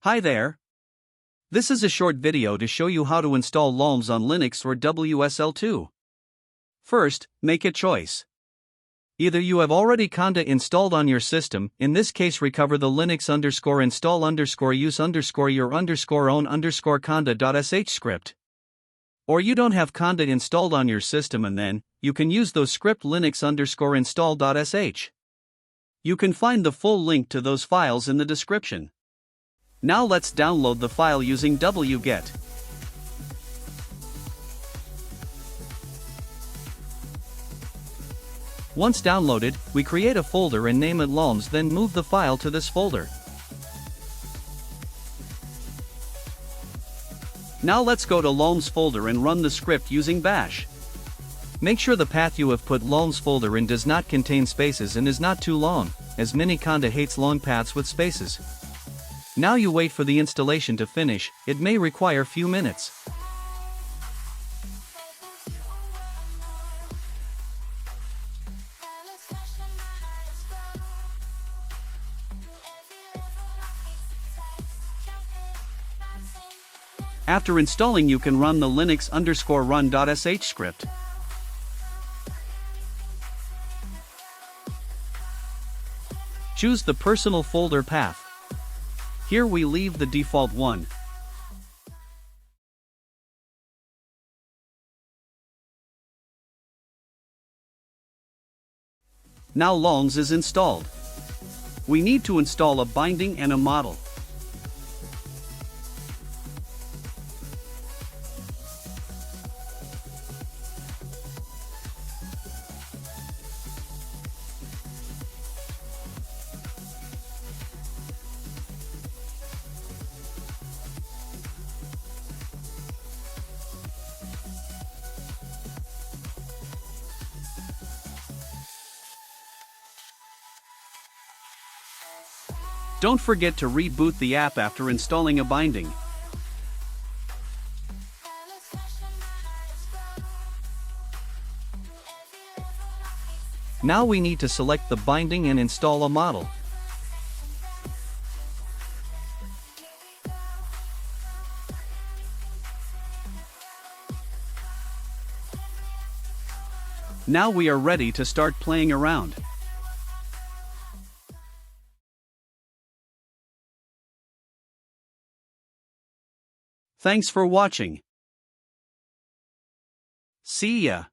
Hi there. This is a short video to show you how to install lollms on Linux or WSL2. First, make a choice. Either you have already conda installed on your system, in this case recover the linux_install_use_your_own_conda.sh script. Or you don't have conda installed on your system and then, you can use those script linux_install.sh. You can find the full link to those files in the description. Now let's download the file using wget. Once downloaded, we create a folder and name it lollms, then move the file to this folder. Now let's go to lollms folder and run the script using bash. Make sure the path you have put lollms folder in does not contain spaces and is not too long, as miniconda hates long paths with spaces. Now you wait for the installation to finish, it may require few minutes. After installing, you can run the linux_run.sh script. Choose the personal folder path. Here we leave the default one. Now lollms is installed. We need to install a binding and a model. Don't forget to reboot the app after installing a binding. Now we need to select the binding and install a model. Now we are ready to start playing around. Thanks for watching. See ya.